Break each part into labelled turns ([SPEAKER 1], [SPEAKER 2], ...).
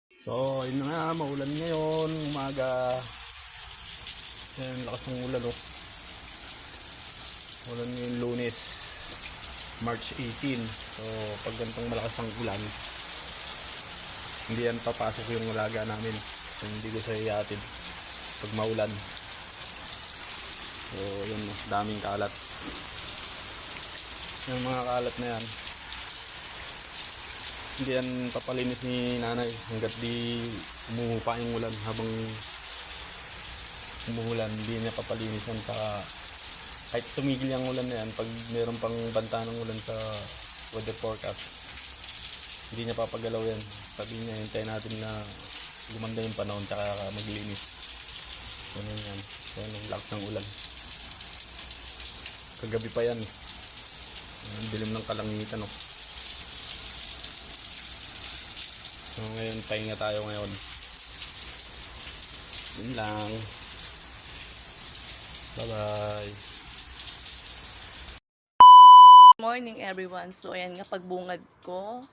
[SPEAKER 1] So, yun na nga, maulan ngayon, umaga. Ayan, lakas ng ulan, oh. Ulan ngayon, Lunes, March 18. So, pag ganitong malakas ang ulan, hindi yan papasok yung alaga namin. So, hindi ko sa iatid pag maulan. So, yun, daming kalat. Yung mga kalat na yan, hindi yan papalinis ni nanay hanggat di umuhupa yung ulan. Habang umuulan, hindi niya papalinis yan sa kahit tumigil yung ulan na yan. Pag mayroon pang banta ng ulan sa weather forecast, hindi niya papagalaw yan. Sabi niya, hintayin natin na gumanda yung panahon tsaka maglinis. Ganun yan. So, yung lakas ng ulan, kagabi pa yan, ang dilim ng kalangitan, no? So ngayon, pahinga tayo ngayon. Yun lang. Bye bye.
[SPEAKER 2] Morning everyone. So ayan nga, pagbungad ko,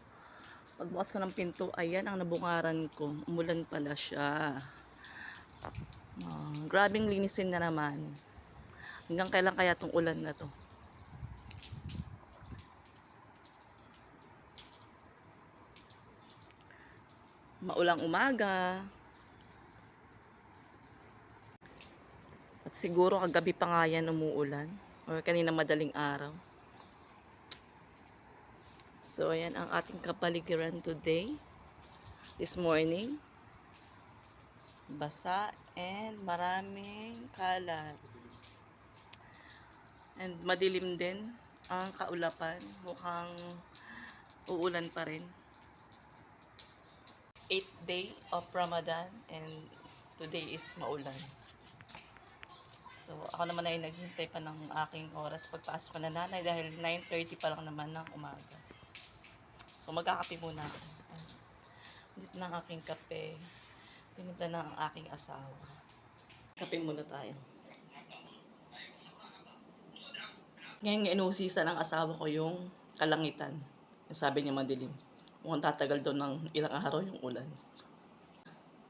[SPEAKER 2] pagbukas ko ng pinto, ayan ang nabungaran ko. Umulan pala siya. Grabing linisin na naman. Hanggang kailan kaya tong ulan na to? Maulang umaga. At siguro kagabi pa nga yan umuulan. Or kanina madaling araw. So ayan ang ating kapaligiran today. This morning. Basa and maraming kalat. And madilim din ang kaulapan. Mukhang uulan pa rin. 8th day of Ramadan and today is maulan. So ako naman ay naghintay pa ng aking oras pagpasok ko na nanay dahil 9:30 pa lang naman ng umaga. So magkakape muna ako. Dito na ang aking kape. Tinimpla na ang aking asawa. Kape muna tayo. Ngayon inusisa ng asawa ko yung kalangitan. Sabi niya madilim. Mukhang tatagal doon ng ilang araw yung ulan.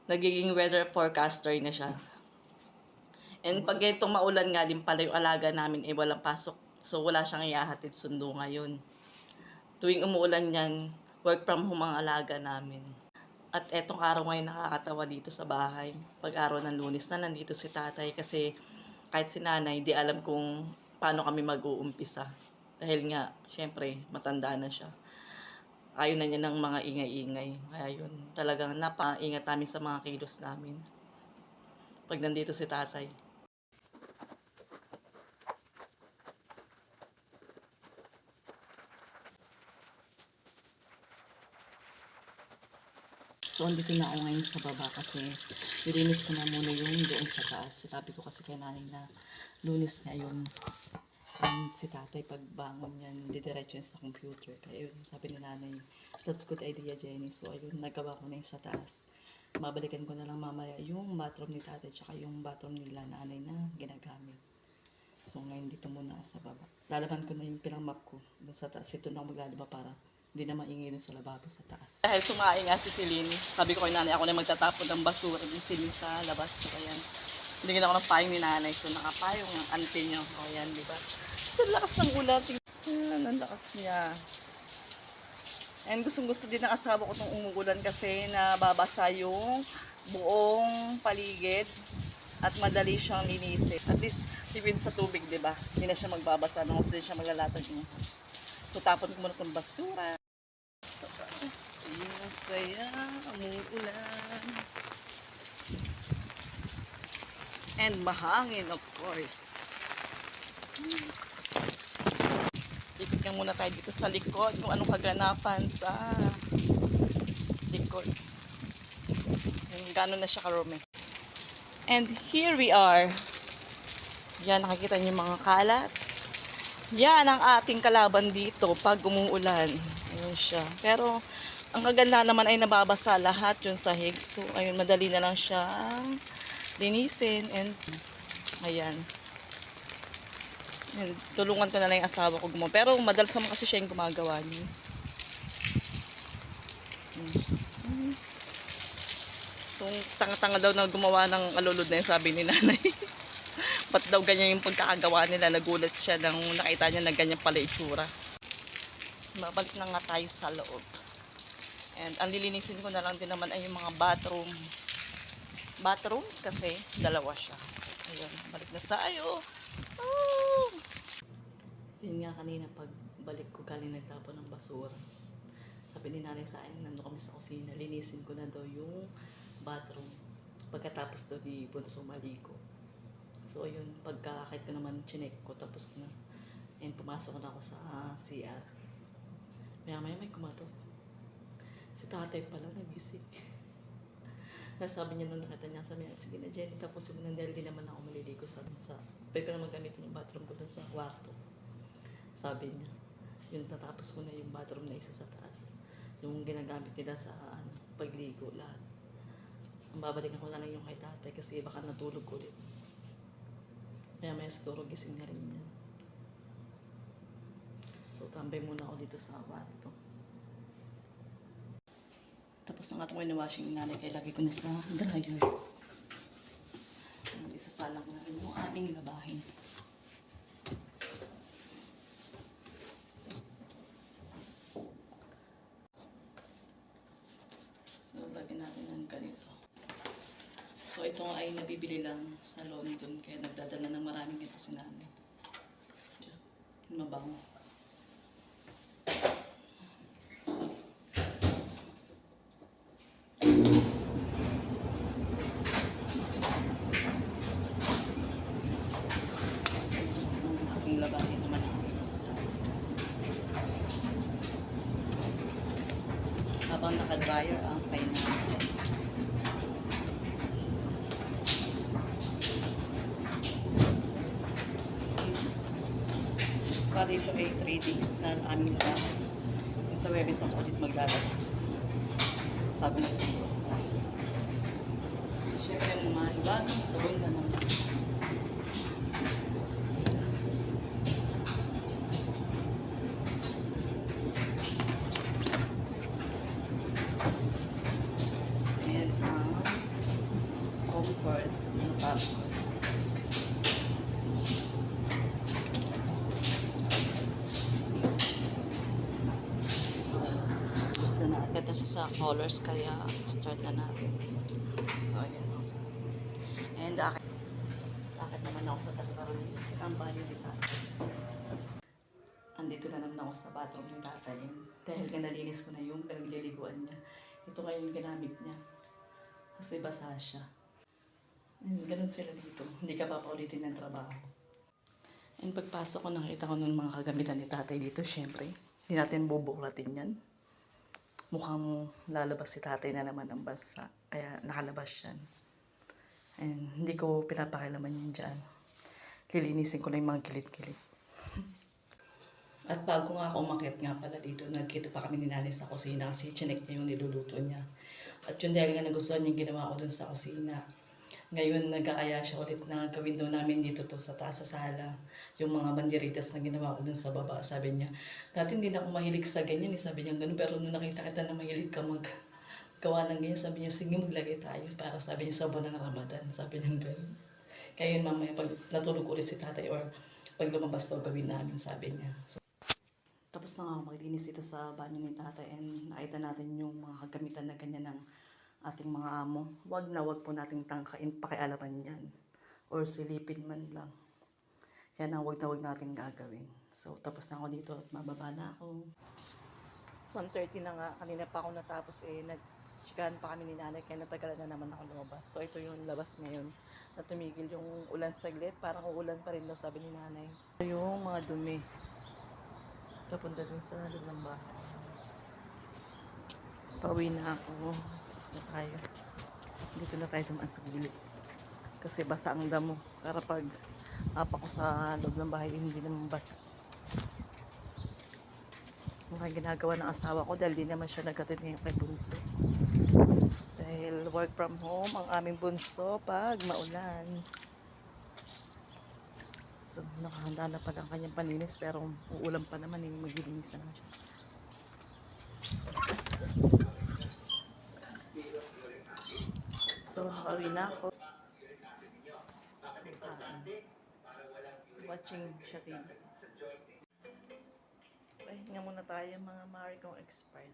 [SPEAKER 2] Nagiging weather forecaster na siya. And pag itong maulan nga din pala yung alaga namin ay walang pasok. So wala siyang ihahatid sundo ngayon. Tuwing umuulan yan, work from home ang alaga namin. At etong araw ngayon nakakatawa dito sa bahay. Pag araw ng Lunes na nandito si tatay kasi kahit si nanay di alam kung paano kami mag-uumpisa. Dahil nga, syempre, matanda na siya. Ayaw na niya ng mga ingay-ingay. Kaya yun, talagang napaingat namin sa mga kilos namin. Pag nandito si tatay. So, andito na ako ngayon sa baba kasi nilinis ko na muna yung doon sa taas. Sinabi ko kasi kay nanay na Lunes ngayon. And si tatay pagbangon niyan, didiretso yun sa computer. Kaya yun, sabi ni nanay, that's good idea, Jenny. So ayun, nagawa ko na yung sa taas. Mabalikan ko na lang mamaya yung bathroom ni tatay tsaka yung bathroom nila nanay na ginagamit. So ngayon dito muna ako sa baba. Lalaban ko na yung pinang-map ko doon sa taas. Ito na ako maglalaba para hindi na maingay dun sa lababo sa taas. Dahil kumain nga si Celine, sabi ko kay nanay, ako na magtatapon ng basura ni Celine sa labas. So ayan, hindi ako ng payong ni nanay. So nakapayong ang auntie nyo. O yan, di ba? Sa lakas ng ulan, tingnan, ang lakas niya. And gustong-gusto din ng asawa ko itong umuulan kasi nababasa yung buong paligid at madali siyang linisin. At least, tipid sa tubig, di ba? Hindi na siya magbabasa nung gusto siya maglalatag yung house. So, tapon ko muna itong basura. Masaya, umuulan. And mahangin, of course. Ikot nga muna tayo dito sa likod kung anong kaganapan sa likod. Yung gano'n na siya karumi. And here we are. Yan, nakikita niyo yung mga kalat. Yan ang ating kalaban dito pag umuulan. Ayun siya. Pero ang kaganda naman ay nababasa lahat yung sahig. So ayun, madali na lang siya linisin. And ayan. Tulungan ko na lang yung asawa ko gumawa. Pero madalas naman kasi siya yung gumagawa niya. Itong tanga-tanga daw na gumawa ng alulod na yun, sabi ni nanay. Ba't daw ganyan yung pagkakagawa nila? Nagulat siya nang nakita niya na ganyan pala itsura. Babalik na nga tayo sa loob. And ang lilinisin ko na lang din naman ay yung mga bathrooms kasi dalawa siya. So, ayun, balik na tayo. Oh! Yun nga kanina pagbalik ko galing nagtapon ng basura. Sabi ni nanay sa akin, nandun kami sa kusina, linisin ko na daw yung bathroom. Pagkatapos daw ni Bunso maligo. So ayun, pagkakakit ko naman, chinek ko, tapos na. And pumasok na ako sa CR. Maya may kumatok. Si tatay pala, nabisi. Nasabi niya nung nakita niya, sabi niya, sige na Jenny, tapos mo nang dahil di naman ako maliligo sa pwede ko naman gamitin yung bathroom ko dun sa kwarto. Sabi niya, yun natapos ko na yung bathroom na isa sa taas. Yung ginagamit nila sa pagligo lahat. Ang babalikan ko na lang yung kay tatay kasi baka natulog ulit. Maya siguro gising na rin yan. So tambay muna ako dito sa kwarto. Tapos na nga itong washing ni nanay kaya lagi ko na sa dryer. Isasalang ko na rin yung aming labahin. So lagyan natin ng ganito. So ito nga ay nabibili lang sa London kaya nagdadala ng maraming ito si nanay. Mabango. Ang labahin naman ang aking masasabi. Habang naka-dryer ang kain natin. Bali ito ay 3 days na aming labahin. And sa Webes ako ulit maglalaba. Bago mag-tiro. Siyempre ang mga ibagang sabon na naman. And comfort ng passport. Ganda siya sa colors kaya start na natin. So ayan also. And akit naman ako sa taas para sa tambayo ni tatay. Andito na naman ako sa bathroom ni tatay. Dahil nalinis ko na yung pinagliliguan niya. Ito ngayon yung ginamit niya. Kasi basa siya. And ganun sila dito. Hindi ka papaulitin ng trabaho. And pagpasok ko nakita ko ng mga kagamitan ni tatay dito. Syempre, hindi natin bubuklatin yan. Mukhang lalabas si tatay na naman ng bansa. Kaya nakalabas yan. And hindi ko pinapakilaman yan dyan. Lilinisin ko na yung mga kilid-kilid. At bago nga ako umakyat nga pala dito, nagkita pa kami ni nanay sa kusina kasi chinek niya yung niluluto niya. At yun dahil nga nagustuhan niya yung ginawa ko dun sa kusina. Ngayon nag-aaya siya ulit na gawin daw namin dito to sa taas sa sala. Yung mga banderitas na ginawa ko dun sa baba. Sabi niya, dati hindi na ako mahilig sa ganyan. Sabi niya ganun, pero nung nakita kita na mahilig ka maggawa ng ganyan, sabi niya, sige maglagay tayo. Para sabi niya sa buwan ng Ramadan. Sabi niya ganun. Kaya yun mamaya pag natulog ulit si tatay or pag lumabas daw gawin namin, sabi niya. So, tapos na nga ako maglinis ito sa banyo ni tatay and nakita natin yung mga kagamitan na ganyan ng ating mga amo. Wag po nating tangkain, pakialaman yan. Or silipin man lang. Yan ang wag nating gagawin. So, tapos na ako dito at mababa na ako. 1:30 na nga. Kanina pa ako natapos nag-chikahan pa kami ni nanay kaya natagalan na naman ako lumabas. So, ito yung labas ngayon. Na tumigil yung ulan saglit. Parang uulan pa rin daw sabi ni nanay. Ito yung mga dumi. Papunta dun sa loob ng bahay. Pauwi na ako. Tapos na tayo. Dito na tayo dumaan sa gilid. Kasi basa ang damo. Para pag apa ko sa loob ng bahay, hindi naman basa. Mukhang ginagawa ng asawa ko dahil di naman siya nagkatid ngayon kay Bunso. Dahil work from home ang aming Bunso pag maulan. So, nakahanda na pala ang kanyang paninis pero uulan pa naman, maglilinis na naman siya. So, nakauwi na ako. So, kain. Watching siya TV. Pahinga muna tayo mga mari kong expired.